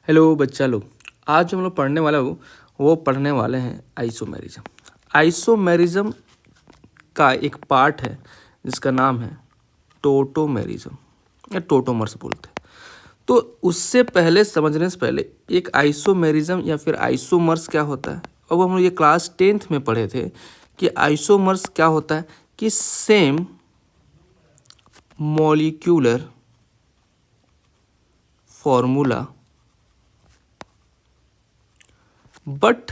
Hello बच्चा लोग, आज हम लोग पढ़ने वाला हो वो पढ़ने वाले हैं आइसोमेरिज्म। आइसोमेरिज्म का एक पार्ट है जिसका नाम है टोटोमेरिज्म या टोटोमर्स बोलते हैं। तो उससे पहले समझने से पहले एक आइसोमेरिज्म या फिर आइसोमर्स क्या होता है, अब हम लोग ये क्लास 10th में पढ़े थे कि आइसोमर्स क्या होता है कि same molecular formula but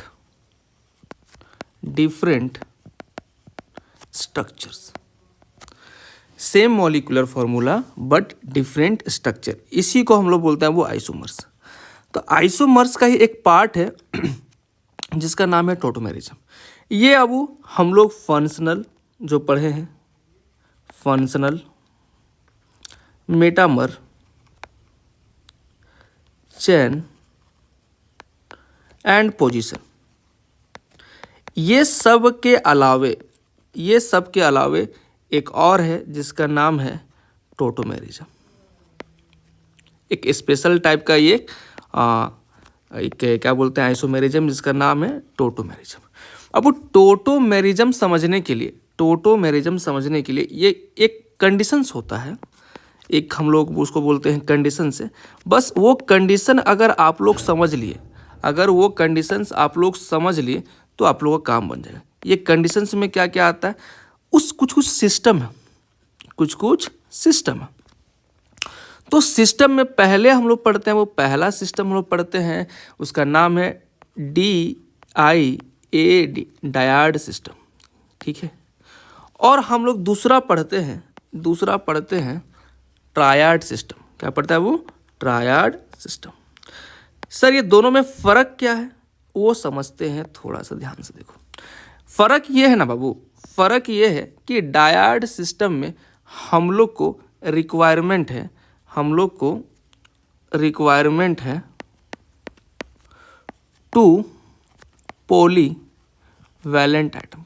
different structures। Same molecular formula but different structure, इसी को हम लोग बोलते हैं वो आइसोमर्स। तो आइसोमर्स का ही एक पार्ट है जिसका नाम है टोटोमेरिज्म। ये अब हम लोग फंक्शनल जो पढ़े हैं, functional, metamer, chain and position, ये सब के अलावे एक और है जिसका नाम है टोटोमेरिज्म। एक स्पेशल टाइप का ये एक क्या बोलते हैं आइसोमेरिज्म, जिसका नाम है टोटोमेरिज्म। अब वो टोटोमेरिज्म समझने के लिए ये एक कंडीशंस होता है, एक हम लोग उसको बोलते हैं कंडीशन से। बस वो कंडीशन अगर आप लोग समझ लिए, तो आप लोगों का काम बन जाएगा। ये कंडीशंस में क्या क्या आता है, कुछ सिस्टम है। तो सिस्टम में पहले हम लोग पढ़ते हैं, वो पहला सिस्टम हम लोग पढ़ते हैं, उसका नाम है DIAD, डायड सिस्टम, ठीक है। और हम लोग दूसरा पढ़ते हैं ट्रायड सिस्टम। क्या पढ़ता है वो? Triad system. सर ये दोनों में फ़र्क क्या है वो समझते हैं, थोड़ा सा ध्यान से देखो। फ़र्क ये है ना बाबू, फ़र्क ये है कि डायड सिस्टम में हम लोग को रिक्वायरमेंट है टू पॉलीवैलेंट एटम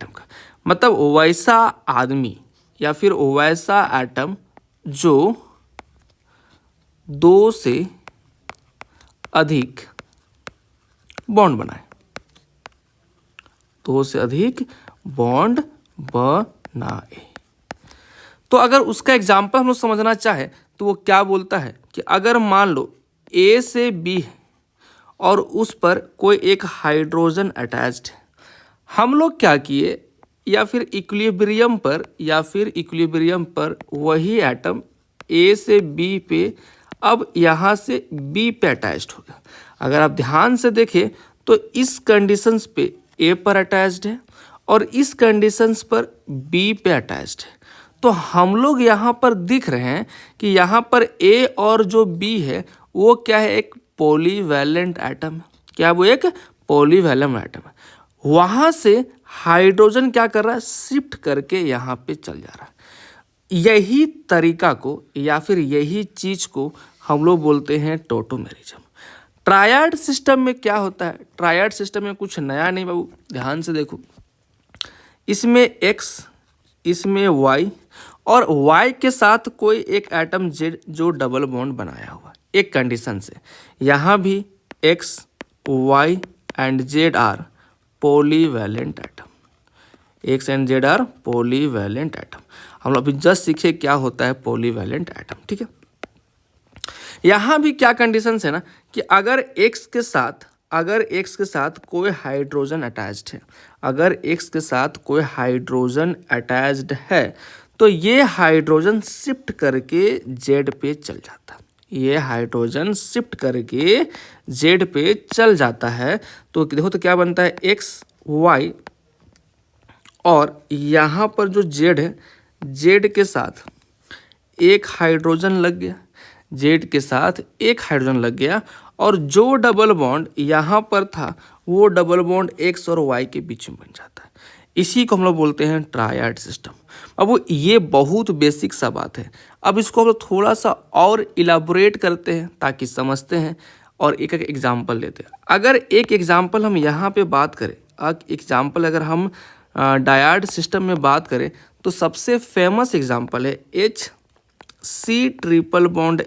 का, मतलब वैसा आदमी या फिर वैसा एटम जो 2 से अधिक बॉन्ड बनाए, 2 से अधिक बॉन्ड बनाए। तो अगर उसका एग्जाम्पल हम लोग समझना चाहे तो वो क्या बोलता है कि अगर मान लो A से B है और उस पर कोई एक हाइड्रोजन अटैच्ड है, हम लोग क्या किए, या फिर इक्विलिब्रियम पर वही एटम A से B पे, अब यहाँ से B पे अटैच्ड हो गया। अगर आप ध्यान से देखें तो इस कंडीशंस पे A पर अटैच्ड है और इस कंडीशंस पर B पे अटैच्ड है। तो हम लोग यहाँ पर दिख रहे हैं कि यहाँ पर A और जो B है वो क्या है, एक पॉलीवैलेंट एटम है। क्या वो एक पॉलीवैलेंट एटम है। वहाँ से हाइड्रोजन क्या कर रहा है, शिफ्ट करके यहाँ पे चल जा रहा है। यही तरीका को या फिर यही चीज़ को हम लोग बोलते हैं टोटोमेरिज्म। ट्रायड सिस्टम में क्या होता है, ट्रायड सिस्टम में कुछ नया नहीं बाबू, ध्यान से देखो। इसमें X, इसमें Y और Y के साथ कोई एक एटम Z जो डबल बॉन्ड बनाया हुआ है एक कंडीशन से। यहाँ भी X, Y and Z are polyvalent atom, X and Z are polyvalent atom. हम लोग अभी जस्ट सीखे क्या होता है पॉलीवैलेंट एटम, ठीक है। यहाँ भी क्या कंडीशंस है ना कि अगर X के साथ कोई हाइड्रोजन अटैच्ड है, तो ये हाइड्रोजन शिफ्ट करके Z पे चल जाता है। तो देखो तो क्या बनता है, X, Y और यहाँ पर जो Z है, Z के साथ एक हाइड्रोजन लग गया और जो डबल बॉन्ड यहाँ पर था वो डबल बॉन्ड X और Y के बीच में बन जाता है। इसी को हम लोग बोलते हैं ट्रायड सिस्टम। अब वो ये बहुत बेसिक सा बात है। अब इसको हम लोग थोड़ा सा और इलाबोरेट करते हैं ताकि समझते हैं और एक एग्जाम्पल लेते हैं। अगर एक एग्जाम्पल हम यहाँ पे बात करें, अगर हम डायड सिस्टम में बात करें तो सबसे फेमस एग्जाम्पल है C ट्रिपल बॉन्ड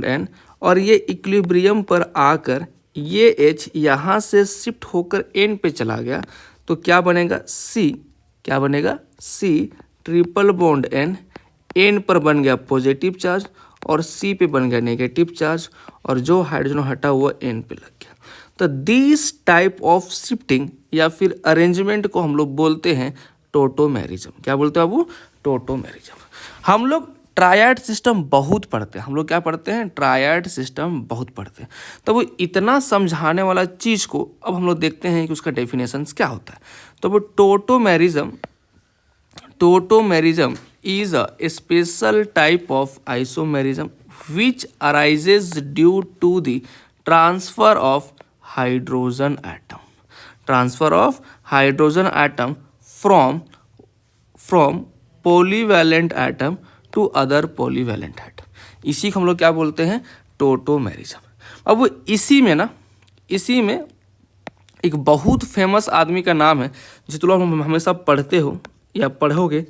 N और ये इक्विलिब्रियम पर आकर ये H यहाँ से शिफ्ट होकर N पे चला गया तो क्या बनेगा C ट्रिपल बॉन्ड N पर बन गया पॉजिटिव चार्ज और C पे बन गया नेगेटिव चार्ज और जो हाइड्रोजन हटा हुआ N पे लग गया। तो दिस टाइप ऑफ शिफ्टिंग या फिर अरेंजमेंट को हम लोग बोलते हैं टोटोमेरिज्म। क्या बोलते हैं बाबू? टोटोमेरिज्म। हम लोग ट्रायड सिस्टम बहुत पढ़ते हैं। हम लोग क्या पढ़ते हैं? ट्रायड सिस्टम बहुत पढ़ते हैं। तो वो इतना समझाने वाला चीज़ को अब हम लोग देखते हैं कि उसका डेफिनेशंस क्या होता है। तो वो tautomerism is a special type of isomerism which arises due to the transfer of hydrogen atom from polyvalent atom to other polyvalent atom। इसी को हम लोग क्या बोलते हैं? टोटोमेरिज्म। अब वो इसी में एक बहुत फेमस आदमी का नाम है जिसे तुम लोग हमेशा पढ़ते हो या पढ़ोगे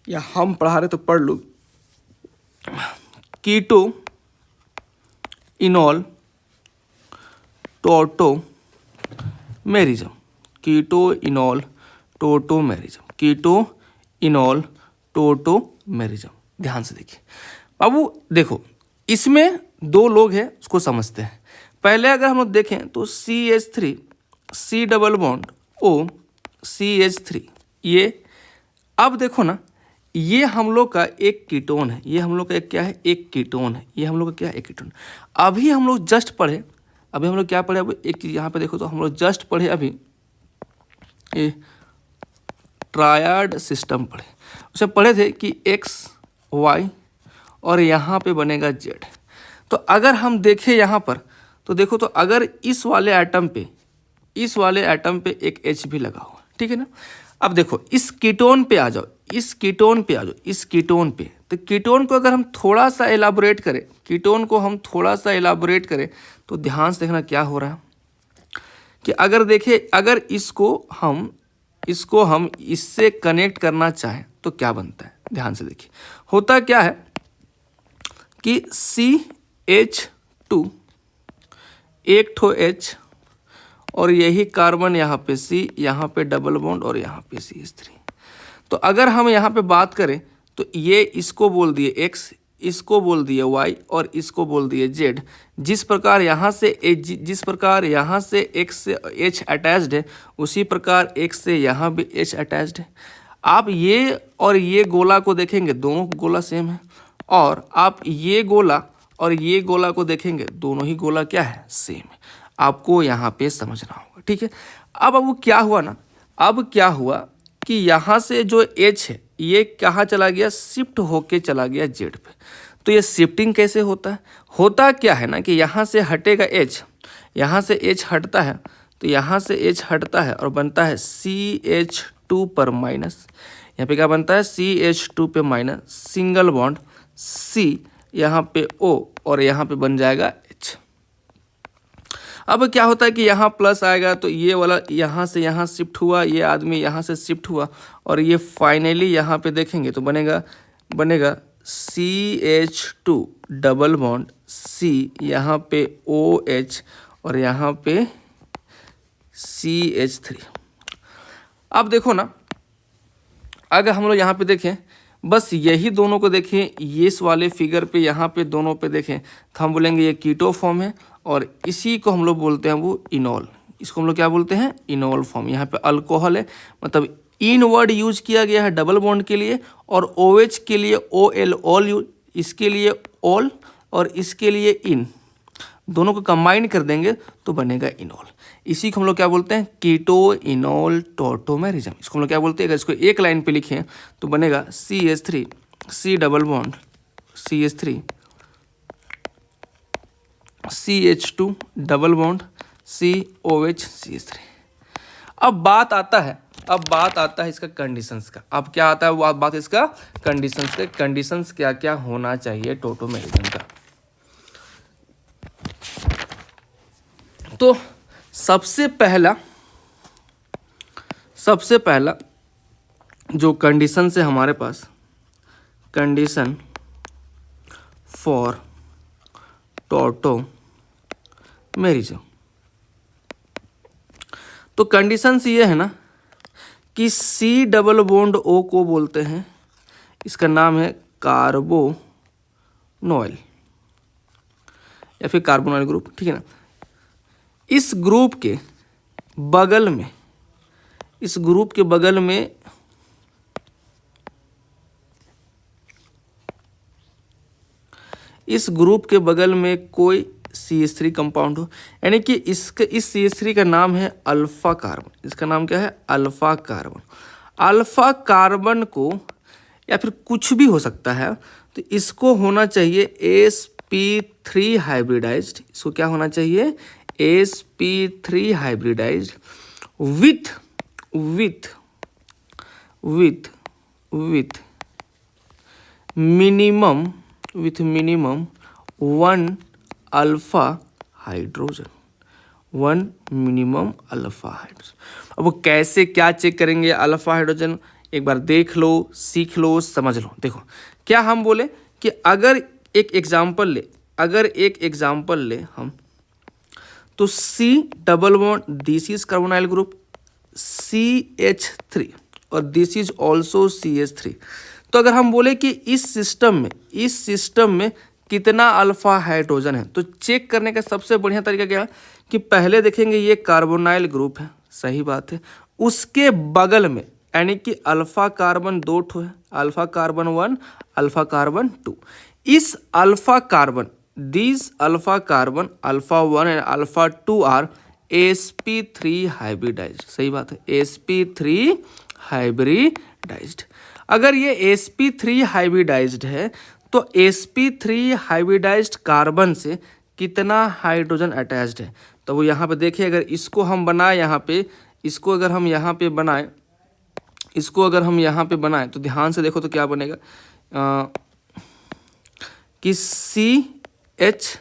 या हम पढ़ा रहे तो पढ़ लो, कीटो इनॉल टोटोमेरिज्म। ध्यान से देखिए बाबू, देखो इसमें दो लोग हैं, उसको समझते हैं। पहले अगर हम लोग देखें तो CH3 C double bond O CH3 ये, अब देखो ना, ये हम लोग का एक कीटोन है, ये हम लोग का एक क्या है? एक कीटोन है। ये हम लोग का क्या है? एक कीटोन। अभी हम लोग जस्ट पढ़े, अभी हम लोग क्या पढ़े? अब एक यहाँ पे देखो तो हम लोग जस्ट पढ़े अभी ये ट्रायड सिस्टम पढ़े। उसमें पढ़े थे कि X Y और यहाँ पे बनेगा Z। तो अगर हम देखें यहाँ पर तो देखो, तो अगर इस वाले एटम पे एक H भी लगा हुआ, ठीक है ना। अब देखो इस कीटोन पे आ जाओ, इस कीटोन पे। तो कीटोन को अगर हम थोड़ा सा एलाबोरेट करें, तो ध्यान से देखना क्या हो रहा है कि अगर इसको हम इससे कनेक्ट करना चाहें तो क्या बनता है? ध्यान से देखिए, होता क्या है कि CH2 एक ठो H और यही कार्बन यहाँ पे C, यहाँ पे डबल बॉन्ड और यहाँ पे CH3। तो अगर हम यहाँ पे बात करें तो ये इसको बोल दिए X, इसको बोल दिए Y और इसको बोल दिए Z। जिस प्रकार यहाँ से X से H अटैच्ड है, उसी प्रकार X से यहाँ भी H अटैच्ड है। आप ये और ये गोला को देखेंगे, दोनों गोला सेम है, और आप ये गोला और ये गोला को देखेंगे, दोनों ही गोला क्या है? सेम है। आपको यहाँ पे समझना होगा, ठीक है। अब वो क्या हुआ कि यहाँ से जो H है ये कहाँ चला गया? शिफ्ट होके चला गया Z पे। तो ये शिफ्टिंग कैसे होता है? होता क्या है ना कि यहाँ से हटेगा H, यहाँ से H हटता है, तो यहाँ से H हटता है और बनता है CH2 पर माइनस। यहाँ पे क्या बनता है? CH2 पे माइनस, सिंगल बॉन्ड C, यहाँ पे O और यहाँ पे बन जाएगा H। अब क्या होता है कि यहाँ प्लस आएगा तो ये वाला यहाँ से यहाँ शिफ्ट हुआ, ये आदमी यहाँ से शिफ्ट हुआ और ये फाइनली यहाँ पे देखेंगे तो बनेगा CH2 डबल बॉन्ड C, यहाँ पे OH और यहाँ पे CH3। अब देखो ना, अगर हम लोग यहाँ पे देखें, बस यही दोनों को देखें, ये इस वाले फिगर पे यहाँ पे दोनों पे देखें तो हम बोलेंगे ये कीटो फॉर्म है और इसी को हम लोग बोलते हैं वो इनॉल। इसको हम लोग क्या बोलते हैं? इनॉल फॉर्म। यहाँ पे अल्कोहल है, मतलब इन वर्ड यूज किया गया है डबल बॉन्ड के लिए, और OH के लिए OL ऑल, इसके लिए ऑल और इसके लिए इन, दोनों को कंबाइन कर देंगे तो बनेगा इनॉल। इसी को हम लोग क्या बोलते हैं? कीटो इनॉल टोटोमेरिज्म। इसको हम लोग क्या बोलते हैं? अगर इसको एक लाइन पे लिखें तो बनेगा CH3 C double bond CH3 CH2 double bond COH CH3। अब बात आता है इसका कंडीशंस का। अब क्या आता है? वो बात इसका कंडीशंस का। कंडीशंस क्या क्या होना चाहिए टोटोमेरिज्म का? तो सबसे पहला जो कंडीशन है हमारे पास कंडीशन फॉर टॉटोमेरिज्म। तो कंडीशंस ये है ना कि C डबल बॉन्ड O को बोलते हैं, इसका नाम है कार्बोनॉइल या फिर कार्बोनॉइल ग्रुप, ठीक है ना। इस ग्रुप के बगल में, इस ग्रुप के बगल में कोई CH3 कंपाउंड हो, यानी कि इस CH3 का नाम है अल्फा कार्बन। इसका नाम क्या है? Alpha carbon. अल्फा कार्बन को या फिर कुछ भी हो सकता है, तो इसको होना चाहिए sp3 हाइब्रिडाइज्ड। इसको क्या होना चाहिए? sp3 hybridized with minimum 1 alpha hydrogen, 1 minimum alpha hydrogen. अब वो कैसे क्या चेक करेंगे अल्फा हाइड्रोजन? एक बार देख लो, सीख लो, समझ लो। देखो, क्या हम बोले कि अगर एक एग्जाम्पल ले हम, तो C double bond, this is carbonyl group CH3 और दिस इज ऑल्सो CH3। तो अगर हम बोले कि इस सिस्टम में कितना अल्फा हाइड्रोजन है, तो चेक करने का सबसे बढ़िया तरीका क्या है कि पहले देखेंगे ये कार्बोनाइल ग्रुप है, सही बात है। उसके बगल में यानी कि अल्फा कार्बन 2 ठो है, अल्फा कार्बन 1, अल्फा कार्बन 2। इस alpha carbon, this alpha carbon alpha 1 and alpha 2 are sp3 hybridized, सही बात है, sp3 हाइब्रिडाइज्ड। अगर ये sp3 हाइब्रिडाइज्ड है तो sp3 हाइब्रिडाइज्ड कार्बन से कितना हाइड्रोजन अटैच्ड है, तो वो यहाँ पे देखिए। अगर इसको हम बनाए यहाँ पे, इसको अगर हम यहाँ पे बनाए तो ध्यान से देखो तो क्या बनेगा कि CH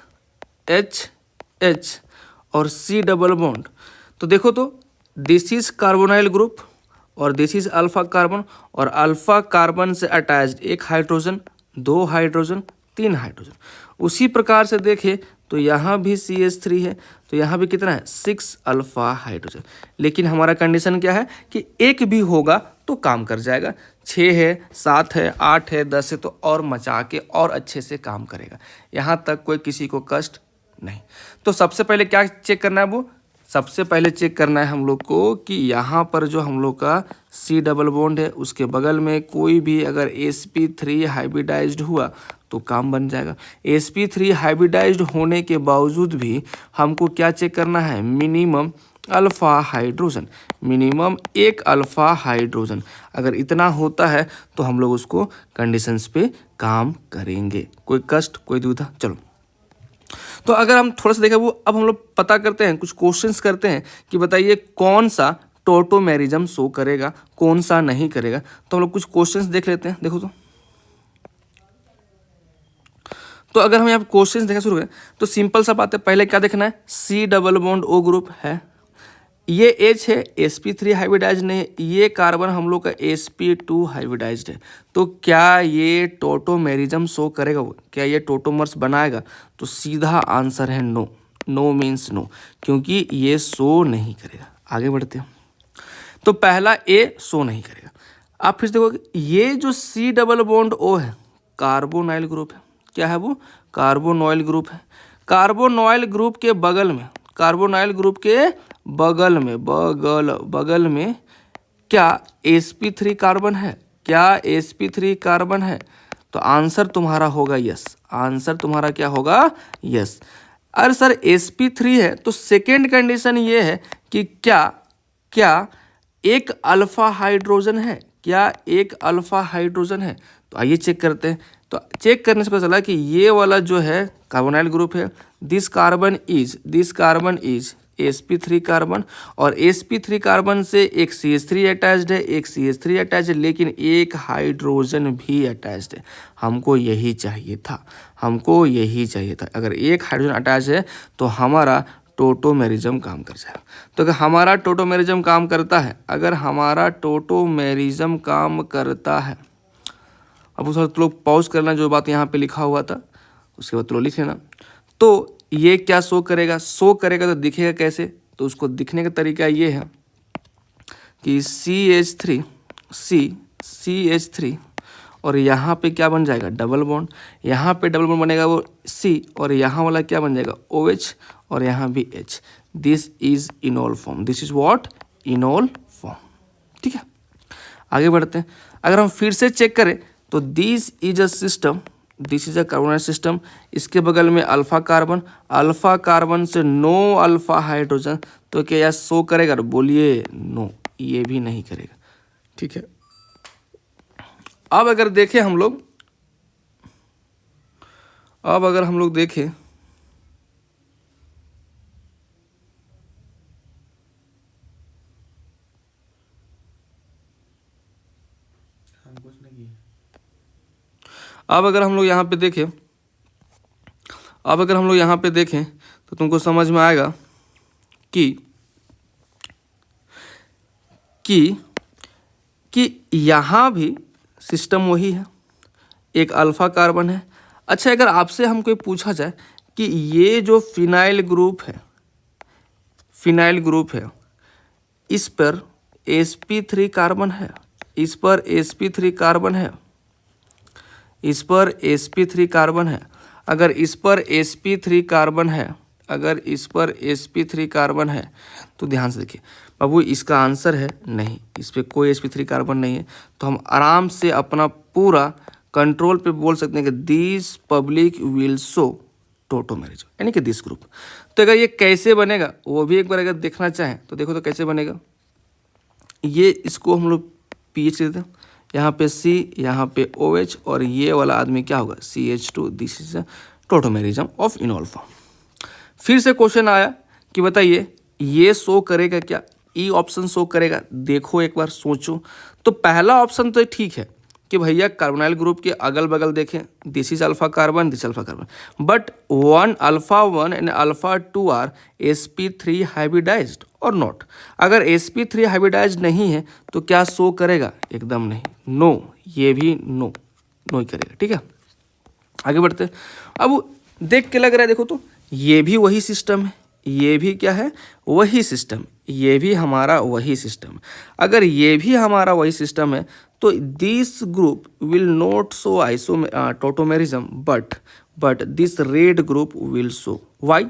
और C डबल बॉन्ड। तो देखो तो दिस इज कार्बोनाइल ग्रुप और दिस इज अल्फा कार्बन, और अल्फा कार्बन से अटैच्ड 1 हाइड्रोजन, 2 हाइड्रोजन, 3 हाइड्रोजन। उसी प्रकार से देखें तो यहाँ भी CH3 है, तो यहाँ भी कितना है? 6 अल्फा हाइड्रोजन। लेकिन हमारा कंडीशन क्या है कि एक भी होगा तो काम कर जाएगा, 6 है, 7 है, 8 है, 10 है, तो और मचा के और अच्छे से काम करेगा। यहाँ तक कोई किसी को कष्ट नहीं। तो सबसे पहले क्या चेक करना है? वो सबसे पहले चेक करना है हम लोग को कि यहाँ पर जो हम लोग का C डबल बॉन्ड है उसके बगल में कोई भी अगर sp3 हाइब्रिडाइज्ड हुआ तो काम बन जाएगा। sp3 हाइब्रिडाइज्ड होने के बावजूद भी हमको क्या चेक करना है? Minimum alpha hydrogen, minimum 1 alpha hydrogen. अगर इतना होता है तो हम लोग उसको कंडीशंस पे काम करेंगे। कोई कष्ट, कोई दुविधा? चलो, तो अगर हम थोड़ा सा देखें, वो अब हम लोग पता करते हैं, कुछ क्वेश्चंस करते हैं कि बताइए कौन सा टॉटोमेरिज्म शो करेगा, कौन सा नहीं करेगा। तो हम लोग कुछ क्वेश्चंस देख लेते हैं। देखो तो अगर हम यहाँ पे क्वेश्चंस देखना शुरू करें तो सिंपल सा बात है, पहले क्या देखना है? C double bond O group है, ये H है, sp3 हाइब्रिडाइज्ड नहीं है, ये कार्बन हम लोग का sp2 हाइब्रिडाइज्ड है। तो क्या ये टॉटोमेरिज्म शो करेगा? वो क्या ये टॉटोमर्स बनाएगा? तो सीधा आंसर है नो। नो मीन्स नो, क्योंकि ये शो नहीं करेगा। आगे बढ़ते हैं। तो पहला A शो नहीं करेगा। आप फिर देखोगे ये जो C डबल बॉन्ड O है कार्बोनाइल ग्रुप है। क्या है वो? कार्बोनॉइल ग्रुप है। कार्बोनॉइल ग्रुप के बगल में, कार्बोनाइल ग्रुप के बगल में क्या sp3 कार्बन है? क्या sp3 कार्बन है? तो आंसर तुम्हारा होगा यस। आंसर तुम्हारा क्या होगा? यस। अरे सर sp3 है तो सेकेंड कंडीशन ये है कि क्या एक अल्फा हाइड्रोजन है? क्या एक अल्फा हाइड्रोजन है? तो आइए चेक करते हैं। तो चेक करने से पता चला कि ये वाला जो है कार्बोनाइल ग्रुप है, this carbon is sp3 carbon, और sp3 कार्बन से एक CH3 अटैच्ड है, एक CH3 अटैच्ड है, लेकिन एक हाइड्रोजन भी अटैच्ड है। हमको यही चाहिए था। अगर एक हाइड्रोजन अटैच है तो हमारा टॉटोमेरिज्म काम कर जाएगा। तो अगर हमारा टॉटोमेरिज्म काम करता है, अब वो थोड़ा तो लोग पॉज करना, जो बात यहाँ पे लिखा हुआ था उसके बाद तो लोग लिख लेना। तो ये क्या शो करेगा, शो करेगा तो दिखेगा कैसे, तो उसको दिखने का तरीका ये है कि CH3 CH3 और यहाँ पे क्या बन जाएगा, डबल बॉन्ड, यहाँ पे डबल बॉन्ड बनेगा वो C, और यहाँ वाला क्या बन जाएगा OH, और यहाँ भी H। This is enol form, this is what, enol form. ठीक है, आगे बढ़ते हैं। अगर हम फिर से चेक करें तो this is a system, this is a carbonyl system, इसके बगल में अल्फा कार्बन से नो अल्फा हाइड्रोजन, तो क्या यह शो करेगा, बोलिए नो, ये भी नहीं करेगा। ठीक है, अब अगर देखें हम लोग, अब अगर हम लोग देखें अब अगर हम लोग यहाँ पे देखें, अब अगर हम लोग यहाँ पे देखें तो तुमको समझ में आएगा कि यहाँ भी सिस्टम वही है, एक अल्फा कार्बन है। अच्छा, अगर आपसे हमको पूछा जाए कि ये जो फिनाइल ग्रुप है, फिनाइल ग्रुप है, इस पर sp3 कार्बन है, इस पर sp3 कार्बन है, इस पर sp3 कार्बन है, अगर इस पर sp3 कार्बन है, अगर इस पर sp3 कार्बन है, तो ध्यान से देखिए बाबू, इसका आंसर है नहीं, इस पर कोई sp3 कार्बन नहीं है। तो हम आराम से अपना पूरा कंट्रोल पे बोल सकते हैं कि this public will show tautomerism, यानी कि दिस ग्रुप। तो अगर ये कैसे बनेगा वो भी एक बार अगर देखना चाहें तो देखो तो कैसे बनेगा। ये इसको हम लोग पीएच देते हैं, यहाँ पे C, यहाँ पे OH, और ये वाला आदमी क्या होगा, CH2। This is tautomerism of enol form. फिर से क्वेश्चन आया कि बताइए ये शो करेगा क्या, ई ऑप्शन शो करेगा। देखो एक बार सोचो, तो पहला ऑप्शन तो ठीक है कि भैया कार्बोनाइल ग्रुप के अगल बगल देखें, this is alpha carbon, this alpha carbon, but one alpha 1 and alpha 2 are sp3 hybridized और नॉट। अगर sp3 हाइब्रिडाइज्ड नहीं है तो क्या शो करेगा, एकदम नहीं, नो, ये भी नो ही करेगा। ठीक है, आगे बढ़ते हैं। अब देख के लग रहा है, देखो तो ये भी वही सिस्टम है, ये भी क्या है, वही सिस्टम, ये भी हमारा वही सिस्टम। अगर ये भी हमारा वही सिस्टम है तो this group will not show tautomerism, but this red group will show. Why,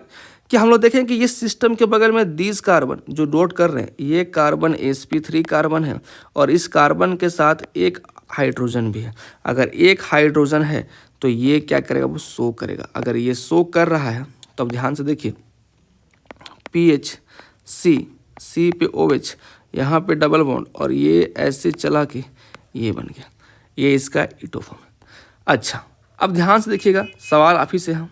कि हम लोग देखें कि ये सिस्टम के बगल में दिस कार्बन जो डॉट कर रहे हैं, ये कार्बन sp3 कार्बन है, और इस कार्बन के साथ एक हाइड्रोजन भी है। अगर एक हाइड्रोजन है तो ये क्या करेगा, वो शो करेगा। अगर ये शो कर रहा है तो अब ध्यान से देखिए, PH C पे OH, यहाँ पे डबल बॉन्ड, और ये ऐसे चला के ये बन गया, ये इसका इटोफॉर्म है। अच्छा, अब ध्यान से देखिएगा, सवाल आप ही से है,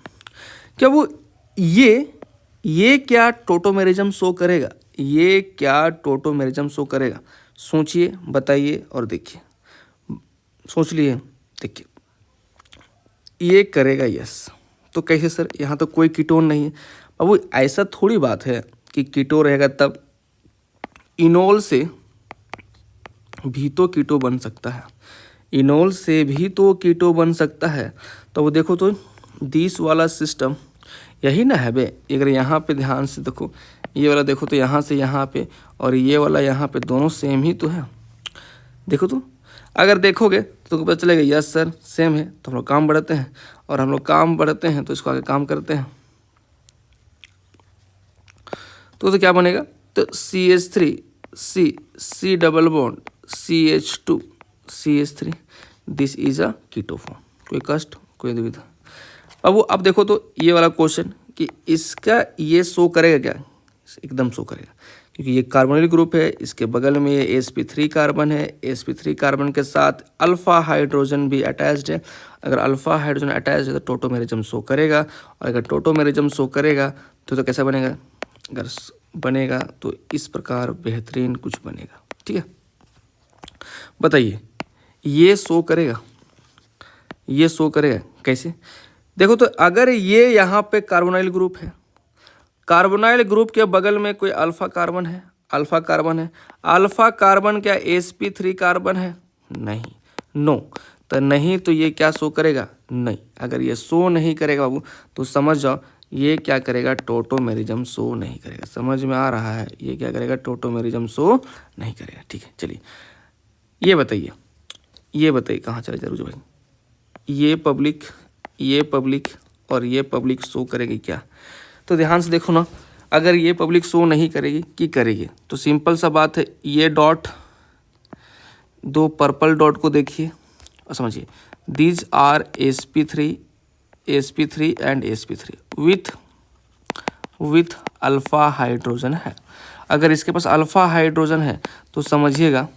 क्या वो ये क्या टोटोमेरिज्म शो करेगा, ये क्या टोटोमेरिज्म शो करेगा, सोचिए, बताइए और देखिए। सोच लिए, देखिए ये करेगा, यस। तो कैसे सर, यहाँ तो कोई कीटोन नहीं है। अब वो ऐसा थोड़ी बात है कि कीटो रहेगा तब, इनोल से भी तो कीटो बन सकता है, इनोल से भी तो कीटो बन सकता है। तो वो देखो तो दिस वाला सिस्टम यही ना है बे। अगर यहाँ पे ध्यान से देखो, ये वाला देखो तो यहाँ से यहाँ पे, और ये वाला यहाँ पे, दोनों सेम ही तो है। देखो तो, अगर देखोगे तो पता चलेगा यस सर सेम है। तो हम लोग काम बढ़ाते हैं, और हम लोग काम बढ़ाते हैं तो इसको आगे काम करते हैं। तो क्या बनेगा, तो CH3 C double bond CH2 CH3, this is a keto form. कोई कष्ट, कोई दुविधा। अब देखो तो ये वाला क्वेश्चन कि इसका ये शो करेगा क्या, एकदम शो करेगा, क्योंकि ये कार्बोनिल ग्रुप है, इसके बगल में ये sp3 कार्बन है, sp3 कार्बन के साथ अल्फा हाइड्रोजन भी अटैच्ड है। अगर अल्फा हाइड्रोजन अटैच्ड है तो टोटोमेरिज्म शो करेगा, और अगर टोटोमेरिज्म शो करेगा तो कैसा बनेगा, अगर बनेगा तो इस प्रकार बेहतरीन कुछ बनेगा। ठीक है, बताइए ये शो करेगा, ये शो करेगा कैसे। देखो तो अगर ये यहाँ पे कार्बोनाइल ग्रुप है, कार्बोनाइल ग्रुप के बगल में कोई अल्फा कार्बन है, अल्फा कार्बन है, अल्फा कार्बन क्या sp3 कार्बन है, नहीं, नो। तो नहीं तो ये क्या शो करेगा, नहीं। अगर ये शो नहीं करेगा बाबू तो समझ जाओ ये क्या करेगा, टोटोमेरिज्म शो नहीं करेगा। समझ में आ रहा है, ये क्या करेगा, टोटोमेरिज्म शो नहीं करेगा। ठीक है, चलिए ये बताइए कहाँ चले जरूर भाई, ये पब्लिक और ये पब्लिक शो करेगी क्या? तो ध्यान से देखो ना, अगर ये पब्लिक शो नहीं करेगी कि करेगी, तो सिंपल सा बात है, ये डॉट, दो पर्पल डॉट को देखिए और समझिए, these are sp3 and sp3 with alpha hydrogen है। अगर इसके पास अल्फा हाइड्रोजन है तो समझिएगा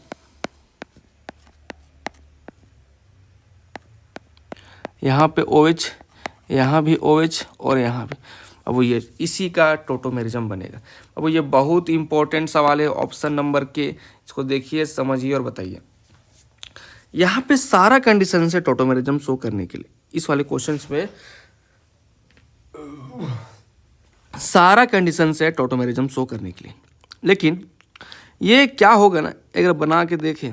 यहाँ पे OH, यहाँ भी OH और यहाँ भी, अब ये इसी का टोटोमेरिज्म बनेगा। अब ये बहुत इंपॉर्टेंट सवाल है ऑप्शन नंबर के, इसको देखिए समझिए और बताइए। यहाँ पे सारा कंडीशन है टोटोमेरिज्म शो करने के लिए, इस वाले क्वेश्चंस में सारा कंडीशन है टोटोमेरिज्म शो करने के लिए। लेकिन ये क्या होगा ना, अगर बना के देखें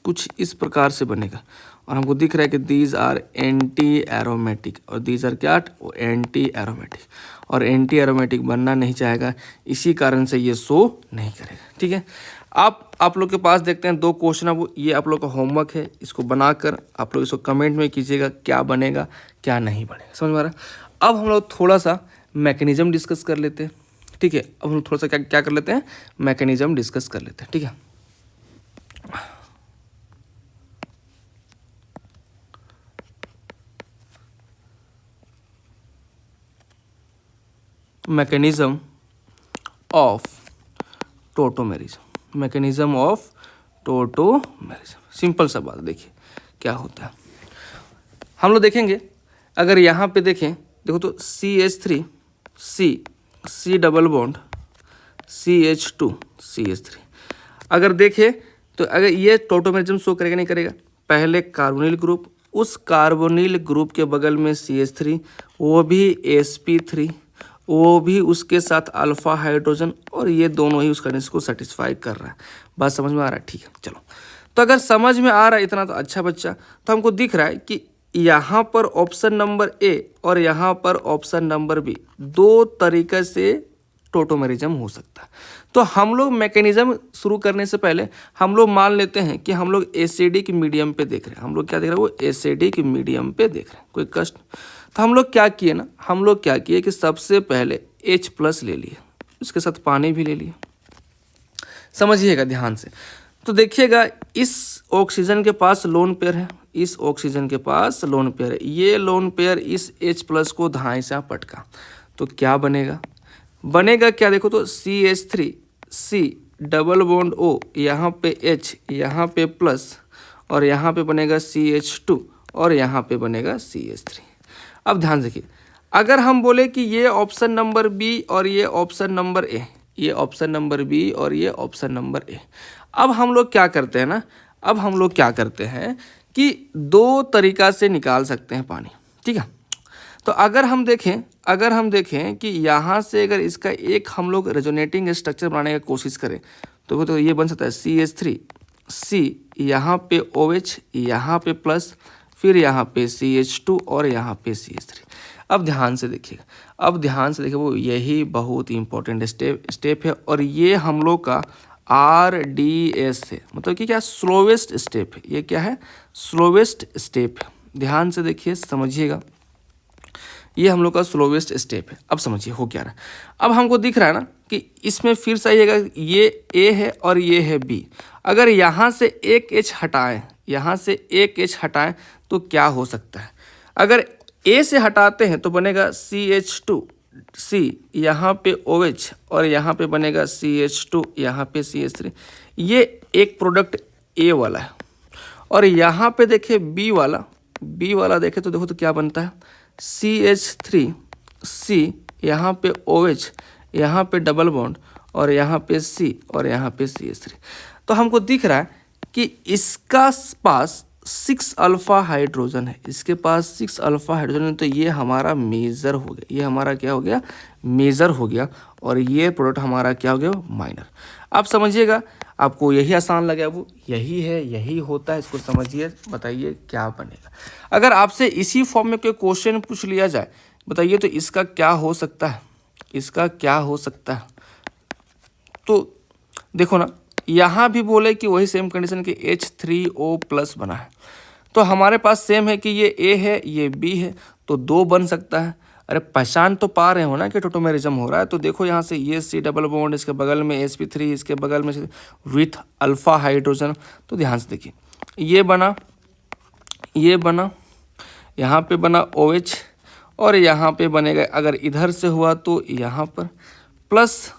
कुछ इस प्रकार से बनेगा और हमको दिख रहा है कि दीज आर एंटी एरोमेटिक और दीज आर क्या, एंटी एरोमेटिक, और एंटी एरोमेटिक बनना नहीं चाहेगा, इसी कारण से ये शो नहीं करेगा। ठीक है, आप लोग के पास देखते हैं 2 क्वेश्चन, अब ये आप लोग का होमवर्क है, इसको बनाकर आप लोग इसको कमेंट में कीजिएगा क्या बनेगा क्या नहीं बनेगा। समझ में आ रहा है? अब हम लोग थोड़ा सा मैकेनिज्म डिस्कस कर लेते हैं। ठीक है, अब हम थोड़ा सा क्या कर लेते हैं, मैकेनिज्म डिस्कस कर लेते हैं। ठीक है, mechanism of tautomerism, mechanism of tautomerism. Simple सा बात, देखिए क्या होता है। हम लोग देखेंगे, अगर यहाँ पे देखें, देखो तो CH3 C double bond CH2 CH3, अगर देखें तो अगर ये टोटोमेरिज्म शो करेगा नहीं करेगा, पहले कार्बोनिल ग्रुप, उस कार्बोनिल ग्रुप के बगल में CH3, वो भी sp3, वो भी उसके साथ अल्फा हाइड्रोजन, और ये दोनों ही उस कंडीशन को सेटिस्फाई कर रहा है। बात समझ में आ रहा है? ठीक है, चलो। तो अगर समझ में आ रहा है इतना तो अच्छा बच्चा, तो हमको दिख रहा है कि यहाँ पर ऑप्शन नंबर ए और यहाँ पर ऑप्शन नंबर बी, 2 तरीके से टोटोमेरिज्म हो सकता है। तो हम लोग मैकेनिज्म शुरू करने से पहले हम लोग मान लेते हैं कि हम लोग एसिडिक मीडियम पे देख रहे हैं। हम लोग क्या देख रहे हैं, वो एसिडिक मीडियम पे देख रहे हैं, कोई कष्ट। तो हम लोग क्या किए ना, हम लोग क्या किए कि सबसे पहले H+ ले लिए, उसके साथ पानी भी ले लिए। समझिएगा ध्यान से, तो देखिएगा इस ऑक्सीजन के पास लोन पेयर है, इस ऑक्सीजन के पास लोन पेयर है, ये लोन पेयर इस H+ को धाए से पटका, तो क्या बनेगा, बनेगा क्या, देखो तो CH3 C double bond O, यहाँ पे H, यहाँ पे प्लस, और यहाँ पे बनेगा CH2 और यहाँ पे बनेगा CH3। अब ध्यान देखिए, अगर हम बोले कि ये ऑप्शन नंबर बी और ये ऑप्शन नंबर ए, ये ऑप्शन नंबर बी और ये ऑप्शन नंबर ए, अब हम लोग क्या करते हैं ना, अब हम लोग क्या करते हैं कि 2 तरीका से निकाल सकते हैं पानी। ठीक है, तो अगर हम देखें कि यहाँ से अगर इसका एक हम लोग रेजोनेटिंग स्ट्रक्चर बनाने की कोशिश करें तो ये बन सकता है CH3 C, यहाँ पे OH, यहाँ पे प्लस, फिर यहाँ पे CH2 और यहाँ पे CH3। अब ध्यान से देखिए, वो यही बहुत इंपॉर्टेंट स्टेप है, और ये हम लोग का RDS है, मतलब कि क्या, स्लोवेस्ट स्टेप है। ये क्या है, स्लोवेस्ट स्टेप है। ध्यान से देखिए, समझिएगा, ये हम लोग का स्लोवेस्ट स्टेप है। अब समझिए हो क्या रहा है, अब हमको दिख रहा है ना कि इसमें फिर से आइएगा, ये A है और ये है B। अगर यहाँ से एक H हटाएं, यहाँ से एक H हटाएं तो क्या हो सकता है, अगर A से हटाते हैं तो बनेगा CH2 C, यहाँ पे OH और यहाँ पे बनेगा CH2, यहाँ पे CH3। ये एक प्रोडक्ट A वाला है, और यहाँ पे देखें B वाला देखें तो देखो तो क्या बनता है, CH3 C, यहाँ पे OH, यहाँ पे डबल बॉन्ड, और यहाँ पे C और यहाँ पे CH3। तो हमको दिख रहा है कि इसका पास 6 अल्फा हाइड्रोजन है, इसके पास 6 अल्फा हाइड्रोजन है, तो ये हमारा मेजर हो गया, ये हमारा क्या हो गया, मेजर हो गया, और ये प्रोडक्ट हमारा क्या हो गया, माइनर। आप समझिएगा, आपको यही आसान लगे, वो यही है, यही होता है, इसको समझिए, बताइए क्या बनेगा। अगर आपसे इसी फॉर्म में कोई क्वेश्चन पूछ लिया जाए, बताइए तो इसका क्या हो सकता है, इसका क्या हो सकता है। तो देखो ना, यहाँ भी बोले कि वही सेम कंडीशन कि H3O+ बना है, तो हमारे पास सेम है कि ये A है, ये B है, तो 2 बन सकता है। अरे पहचान तो पा रहे हो ना कि टोटोमेरिज्म हो रहा है। तो देखो यहाँ से ये C डबल बॉन्ड, इसके बगल में sp3, इसके बगल में विथ अल्फा हाइड्रोजन। तो ध्यान से देखिए, ये बना, ये बना, यहाँ पे बना OH, और यहाँ पे बनेगा, अगर इधर से हुआ तो यहाँ पर प्लस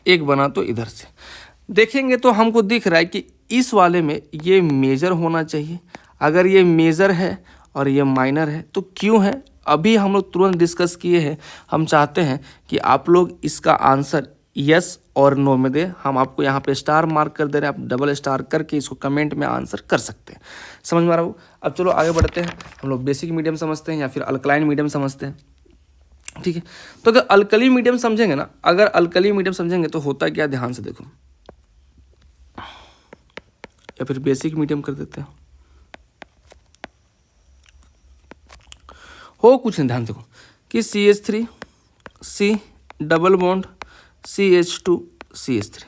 एक बना तो इधर से देखेंगे तो हमको दिख रहा है कि इस वाले में ये मेजर होना चाहिए। अगर ये मेजर है और ये माइनर है तो क्यों है, अभी हम लोग तुरंत डिस्कस किए हैं। हम चाहते हैं कि आप लोग इसका आंसर यस और नो में दें। हम आपको यहाँ पे स्टार मार्क कर दे रहे हैं, आप डबल स्टार करके इसको कमेंट में आंसर कर सकते हैं। समझ में आ रहा हो। अब चलो आगे बढ़ते हैं। हम लोग बेसिक मीडियम समझते हैं या फिर अल्कलाइन मीडियम समझते हैं, ठीक है। तो अगर अल्कली मीडियम समझेंगे ना, अगर अल्कली मीडियम समझेंगे तो होता क्या, ध्यान से देखो, या फिर बेसिक मीडियम कर देते हैं, हो कुछ नहीं, ध्यान देखो कि CH3 C double bond CH2 CH3,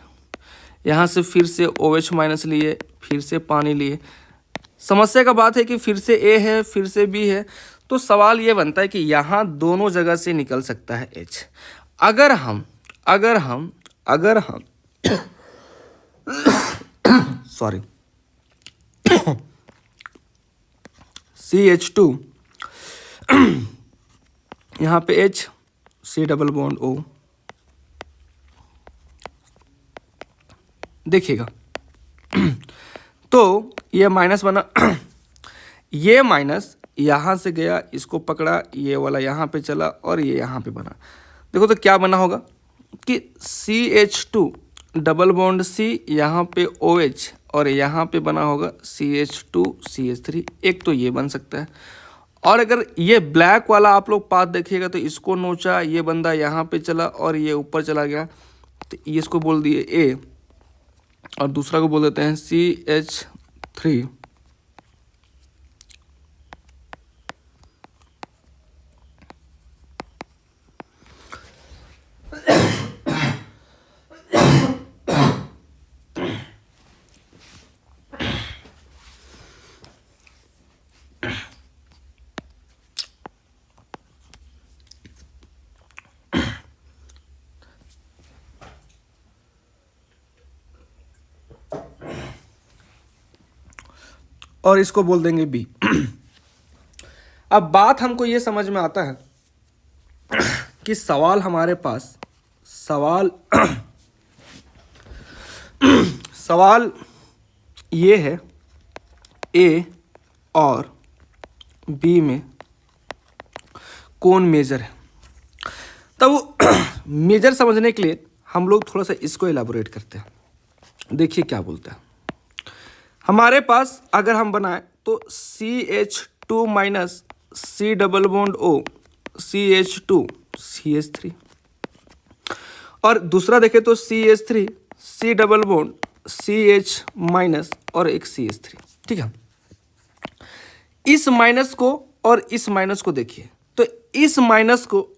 यहाँ से फिर से OH- लिए, फिर से पानी लिए। समस्या का बात है कि फिर से A है, फिर से B है, तो सवाल ये बनता है कि यहाँ दोनों जगह से निकल सकता है H। अगर हम सॉरी CH2 यहाँ पे H, C double bond O, देखिएगा तो ये माइनस बना ये माइनस यहाँ से गया, इसको पकड़ा, ये वाला यहाँ पे चला और ये यहाँ पे बना। देखो तो क्या बना होगा कि CH2 डबल बॉन्ड C, यहाँ पे OH, और यहाँ पे बना होगा CH2 CH3। एक तो ये बन सकता है। और अगर ये ब्लैक वाला आप लोग पाथ देखिएगा तो इसको नोचा, ये बंदा यहाँ पे चला और ये ऊपर चला गया, तो ये इसको बोल दिए A और दूसरा को बोल देते हैं CH3। और इसको बोल देंगे B। अब बात हमको ये समझ में आता है कि सवाल हमारे पास सवाल ये है A और B में कौन मेजर है। तब मेजर समझने के लिए हम लोग थोड़ा सा इसको एलाबोरेट करते हैं। देखिए क्या बोलता है हमारे पास, अगर हम बनाए तो CH2- C double bond O CH2 CH3, और दूसरा देखें तो CH3 C double bond CH- और एक CH3, ठीक है। इस माइनस को और इस माइनस को देखिए, तो इस माइनस को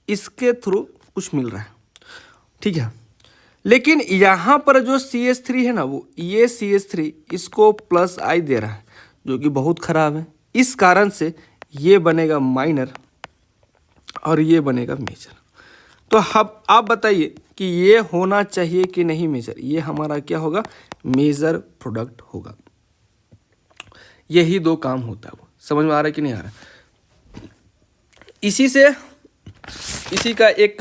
इसके थ्रू कुछ मिल रहा है, ठीक है। लेकिन यहाँ पर जो CH3 है ना, वो ये CH3 इसको +I दे रहा है, जो कि बहुत ख़राब है। इस कारण से ये बनेगा माइनर और ये बनेगा मेजर। तो अब आप बताइए कि ये होना चाहिए कि नहीं मेजर। ये हमारा क्या होगा, मेजर प्रोडक्ट होगा। यही दो काम होता है। वो समझ में आ रहा है कि नहीं आ रहा है। इसी का एक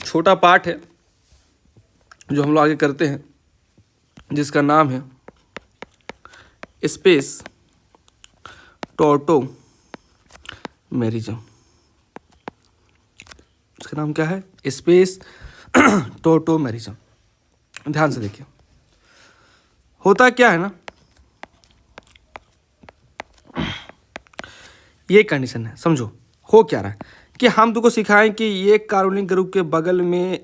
छोटा पार्ट है जो हम लोग आगे करते हैं, जिसका नाम है स्पेस टोटोमेरिज्म। उसका नाम क्या है, स्पेस टोटोमेरिज्म। ध्यान से देखिए होता क्या है ना, ये कंडीशन है। समझो हो क्या रहा है कि हम तुमको सिखाएं कि ये कार्बनिक ग्रुप के बगल में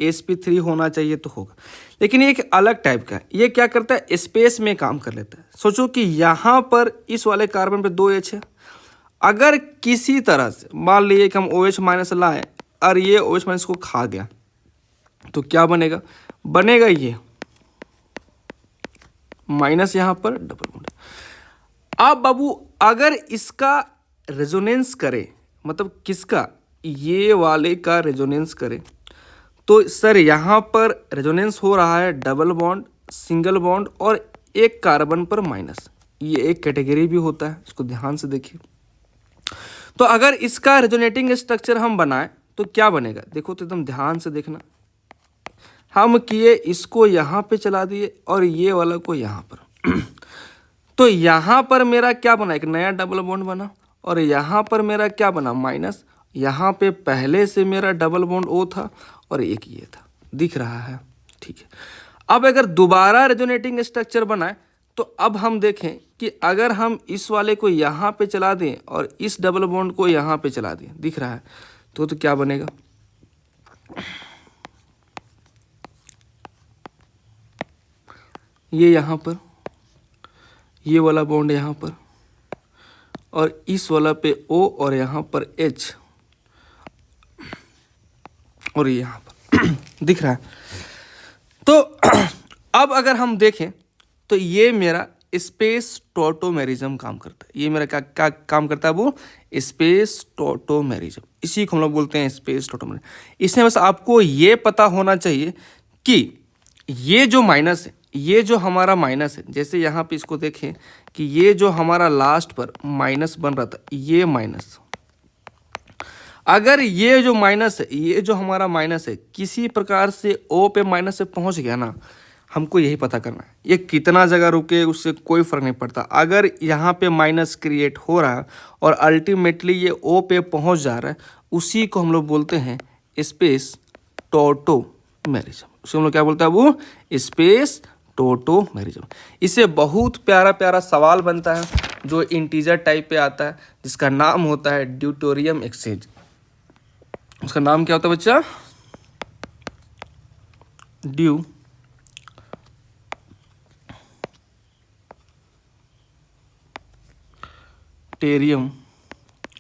sp3 होना चाहिए तो होगा, लेकिन ये एक अलग टाइप का है। ये क्या करता है, स्पेस में काम कर लेता है। सोचो कि यहाँ पर इस वाले कार्बन पे 2H है, अगर किसी तरह से मान लीजिए कि हम OH माइनस लाएं और ये OH माइनस को खा गया तो क्या बनेगा, बनेगा ये माइनस यहाँ पर डबल बॉन्ड। अब बाबू अगर इसका रेजोनेंस करे, मतलब किसका, ये वाले का रेजोनेंस करे, तो सर यहाँ पर रेजोनेंस हो रहा है डबल बॉन्ड, सिंगल बॉन्ड और एक कार्बन पर माइनस। ये एक कैटेगरी भी होता है, इसको ध्यान से देखिए। तो अगर इसका रेजोनेटिंग स्ट्रक्चर हम बनाएं तो क्या बनेगा, देखो तो एकदम ध्यान से देखना। हम किए इसको यहाँ पे चला दिए और ये वाला को यहाँ पर तो यहाँ पर मेरा क्या बना, एक नया डबल बॉन्ड बना, और यहाँ पर मेरा क्या बना, माइनस। यहाँ पे पहले से मेरा डबल बॉन्ड O था और एक ये था, दिख रहा है, ठीक है। अब अगर दोबारा रेजोनेटिंग स्ट्रक्चर बनाए तो अब हम देखें कि अगर हम इस वाले को यहाँ पे चला दें और इस डबल बॉन्ड को यहाँ पे चला दें, दिख रहा है, तो क्या बनेगा, ये यहाँ पर ये वाला बॉन्ड यहाँ पर और इस वाला पे O और यहाँ पर H और ये यहाँ पर दिख रहा है। तो अब अगर हम देखें तो ये मेरा स्पेस टॉटोमेरिज्म काम करता है। ये मेरा क्या काम करता है, वो स्पेस टॉटोमेरिज्म, इसी को हम लोग बोलते हैं स्पेस टॉटोमेरिज्म। इसमें बस आपको ये पता होना चाहिए कि ये जो माइनस है, ये जो हमारा माइनस है, जैसे यहाँ पे इसको देखें कि ये जो हमारा लास्ट पर माइनस बन रहा था, ये माइनस, अगर ये जो माइनस है, ये जो हमारा माइनस है किसी प्रकार से O पे माइनस से पहुँच गया ना, हमको यही पता करना है ये कितना जगह रुके, उससे कोई फर्क नहीं पड़ता। अगर यहाँ पे माइनस क्रिएट हो रहा है और अल्टीमेटली ये O पे पहुँच जा रहा है, उसी को हम लोग बोलते हैं स्पेस टॉटोमेरिज्म। उसे हम लोग क्या बोलते हैं, वो स्पेस टॉटोमेरिज्म। इससे बहुत प्यारा प्यारा सवाल बनता है जो इंटीजर टाइप पे आता है, जिसका नाम होता है ड्यूटेरियम एक्सचेंज। उसका नाम क्या होता है बच्चा, ड्यूटेरियम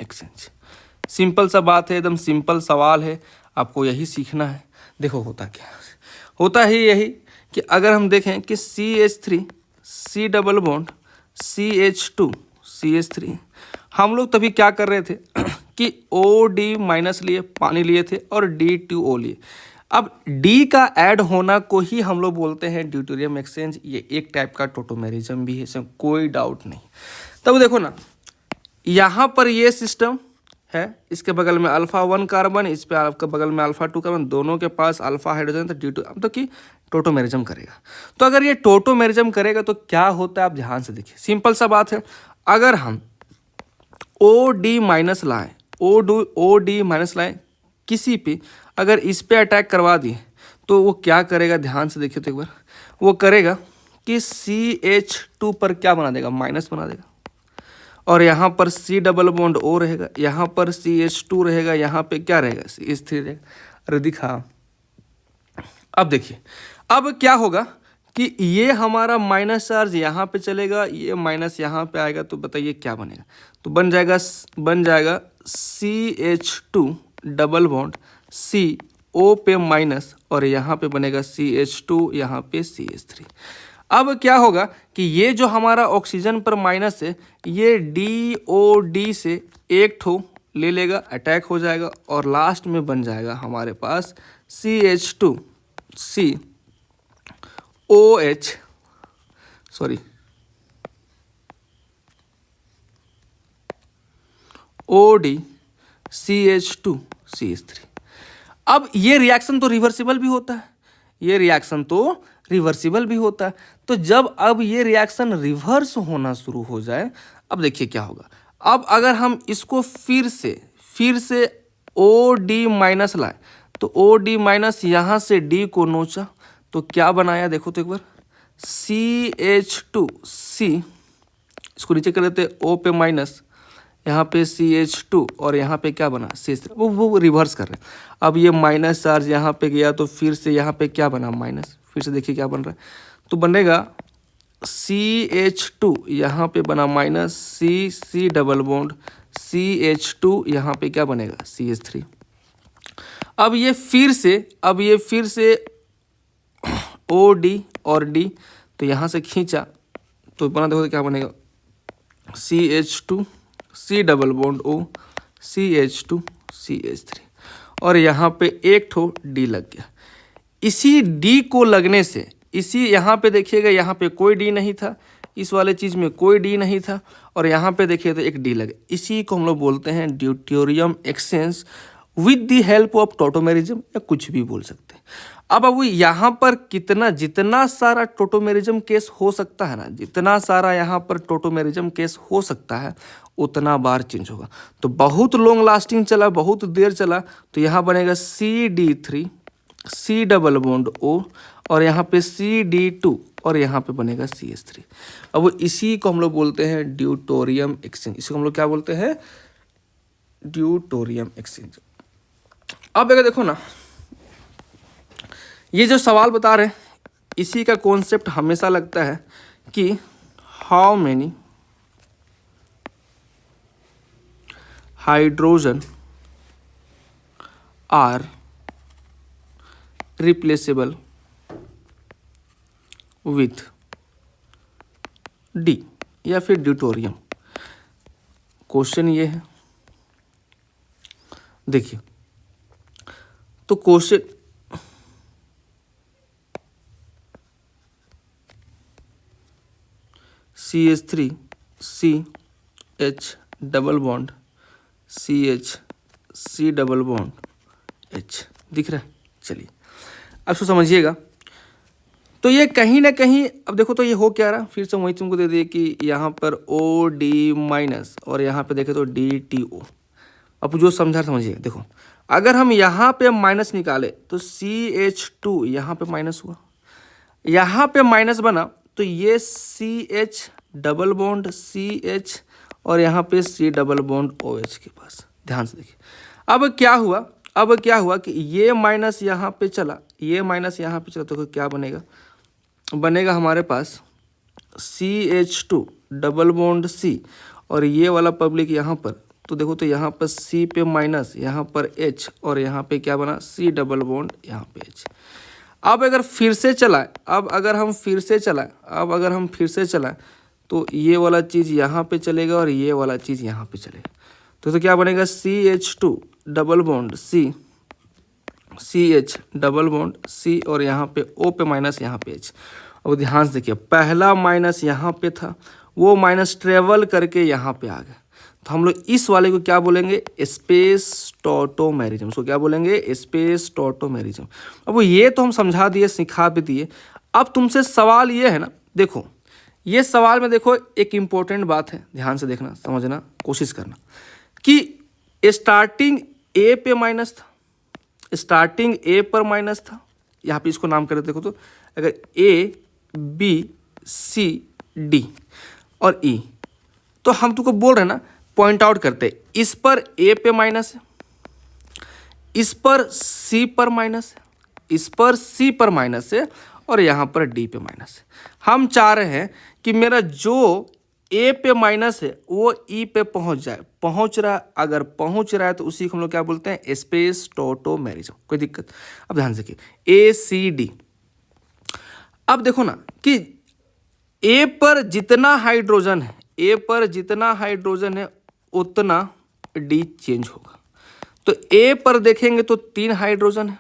एक्सचेंज। सिंपल सा बात है, एकदम सिंपल सवाल है, आपको यही सीखना है। देखो होता क्या, होता ही यही कि अगर हम देखें कि CH3 C double bond CH2 CH3, हम लोग तभी क्या कर रहे थे कि OD माइनस लिए, पानी लिए थे और D2O लिए। अब D का ऐड होना को ही हम लोग बोलते हैं ड्यूटेरियम एक्सचेंज। ये एक टाइप का टॉटोमेरिज्म भी है, इसमें कोई डाउट नहीं। तब देखो ना, यहाँ पर ये सिस्टम है, इसके बगल में α1 कार्बन, इस पे आपके बगल में α2 कार्बन, दोनों के पास अल्फा हाइड्रोजन, तो D2 अब तो कि टॉटोमेरिज्म करेगा। तो अगर ये टॉटोमेरिज्म करेगा तो क्या होता है, आप ध्यान से देखिए। सिंपल सा बात है, अगर हम OD माइनस लाएं, OD माइनस लाएं किसी पे, अगर इस पे अटैक करवा दिए तो वो क्या करेगा, ध्यान से देखिए तो एक बार। वो करेगा कि CH2 पर क्या बना देगा, माइनस बना देगा, और यहाँ पर C डबल बॉन्ड O रहेगा, यहाँ पर CH2 रहेगा, यहाँ पे क्या रहेगा, CH3 रहेगा। अरे दिखा, अब देखिए अब क्या होगा कि ये हमारा माइनस चार्ज यहाँ पे चलेगा, ये माइनस यहाँ पे आएगा, तो बताइए क्या बनेगा, तो बन जाएगा CH2 double bond C O पे माइनस, और यहाँ पे बनेगा CH2, यहाँ पे CH3। अब क्या होगा कि ये जो हमारा ऑक्सीजन पर माइनस है, ये DOD से एक ठो ले लेगा, अटैक हो जाएगा, और लास्ट में बन जाएगा हमारे पास CH2 C OH OD CH2 CH3। अब ये रिएक्शन तो रिवर्सिबल भी होता है, तो जब अब ये रिएक्शन रिवर्स होना शुरू हो जाए, अब देखिए क्या होगा। अब अगर हम इसको फिर से OD माइनस लाए, तो OD माइनस यहाँ से D को नोचा, तो क्या बनाया, देखो तो एक बार, CH2C, इसको नीचे कर देते O पे माइनस, यहाँ पे CH2 और यहाँ पे क्या बना CH3, वो रिवर्स कर रहे हैं। अब ये माइनस चार्ज यहाँ पे गया तो फिर से यहाँ पे क्या बना माइनस, फिर से देखिए क्या बन रहा है, तो बनेगा CH2 यहाँ पे बना minus, C double bond CH2 यहाँ पे क्या बनेगा CH3। अब ये फिर से OD और D, तो यहाँ से खींचा तो बना, देखो तो क्या बनेगा CH2 C double bond O CH2 CH3, और यहाँ पे एक ठो D लग गया। इसी D को लगने से, इसी यहाँ पे देखिएगा यहाँ पे कोई D नहीं था, इस वाले चीज़ में कोई D नहीं था, और यहाँ पे देखिए तो एक D लगे। इसी को हम लोग बोलते हैं deuterium exchange with the help of tautomerism, या कुछ भी बोल सकते हैं। अब यहाँ पर जितना सारा टोटोमेरिज्म केस हो सकता है ना, जितना सारा यहाँ पर टोटोमेरिज्म केस हो सकता है उतना बार चेंज होगा। तो बहुत लॉन्ग लास्टिंग चला, बहुत देर चला, तो यहाँ बनेगा CD3 C double bond O, और यहाँ पे CD2 और यहाँ पे बनेगा CH3। अब इसी को हम लोग बोलते हैं ड्यूटेरियम एक्सचेंज, इसी को हम लोग क्या बोलते हैं ड्यूटेरियम एक्सचेंज। अब अगर देखो ना, ये जो सवाल बता रहे हैं इसी का कॉन्सेप्ट हमेशा लगता है कि how many hydrogen are replaceable with D, या फिर ड्यूटेरियम। क्वेश्चन ये है, देखिए तो question CH3 CH double bond CH C double bond H दिख रहा है। चलिए अब इसको समझिएगा, तो ये कहीं ना कहीं, अब देखो तो ये हो क्या रहा, फिर से वही तुमको दे दिए कि यहाँ पर OD माइनस और यहाँ पे देखे तो DTO। अब जो समझा समझिए, देखो अगर हम यहाँ पे माइनस निकाले तो CH2 यहाँ पे माइनस हुआ, यहाँ पे माइनस बना, तो ये CH डबल बॉन्ड CH और यहाँ पे C डबल बॉन्ड OH के पास। ध्यान से देखिए अब क्या हुआ कि ये माइनस यहाँ पे चला, ये माइनस यहाँ पे चला, तो क्या बनेगा हमारे पास CH2 डबल बॉन्ड C, और ये वाला पब्लिक यहाँ पर, तो देखो तो यहाँ पर C पे माइनस, यहाँ पर H, और यहाँ पे क्या बना C डबल बॉन्ड यहाँ पे H। अब अगर फिर से चलाए, अब अगर हम फिर से चलाएं तो ये वाला चीज़ यहाँ पे चलेगा और ये वाला चीज़ यहाँ पे चलेगा, तो क्या बनेगा CH2 double bond C CH double bond C, और यहाँ पे O पे माइनस, यहाँ पे H। अब ध्यान से देखिए, पहला माइनस यहाँ पे था, वो माइनस ट्रेवल करके यहाँ पे आ गया, तो हम लोग इस वाले को क्या बोलेंगे स्पेस टोटोमेरिज्म। उसको क्या बोलेंगे स्पेस टोटोमेरिज्म। अब ये तो हम समझा दिए, सिखा भी दिए। अब तुमसे सवाल ये है ना, देखो ये सवाल में देखो एक इम्पोर्टेंट बात है, ध्यान से देखना, समझना कोशिश करना, कि स्टार्टिंग A पे माइनस था, स्टार्टिंग A पर माइनस था, यहाँ पे इसको नाम कर देखो, तो अगर A B C D और E, तो हम तुमको बोल रहे हैं ना, पॉइंट आउट करते, इस पर A पे माइनस है, इस पर C पर माइनस है, इस पर C पर माइनस है, और यहाँ पर D पे माइनस है। हम चाह रहे हैं कि मेरा जो A पे माइनस है वो E पे पहुँच जाए, पहुँच रहा, अगर पहुँच रहा है तो उसी को हम लोग क्या बोलते हैं स्पेस टोटोमेरिज्म। कोई दिक्कत? अब ध्यान से देखिए ACD। अब देखो ना कि A पर जितना हाइड्रोजन है, A पर जितना हाइड्रोजन है उतना D चेंज होगा। तो A पर देखेंगे तो 3 हाइड्रोजन है,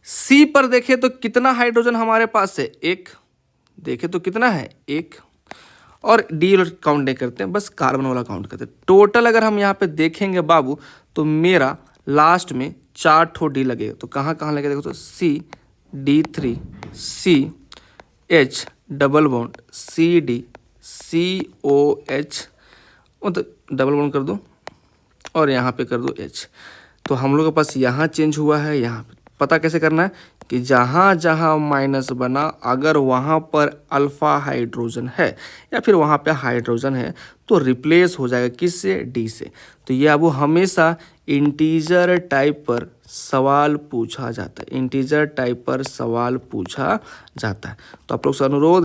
C पर देखें तो कितना हाइड्रोजन हमारे पास है, 1, देखें तो कितना है 1, और D काउंट नहीं करते हैं, बस कार्बन वाला काउंट करते हैं। टोटल अगर हम यहाँ पे देखेंगे बाबू, तो मेरा लास्ट में 4 ठो D लगेगा। तो कहाँ कहाँ लगेगा देखो, तो C D3 C H double bond CD COH, मतलब डबल बॉन्ड कर दो और यहाँ पे कर दो H। तो हम लोग के पास यहाँ चेंज हुआ है, यहाँ पे पता कैसे करना है कि जहाँ जहाँ माइनस बना अगर वहाँ पर अल्फा हाइड्रोजन है या फिर वहाँ पे हाइड्रोजन है तो रिप्लेस हो जाएगा किससे, डी से। तो ये अब हमेशा इंटीजर टाइप पर सवाल पूछा जाता है, इंटीजर टाइप पर सवाल पूछा जाता है। तो आप लोग से अनुरोध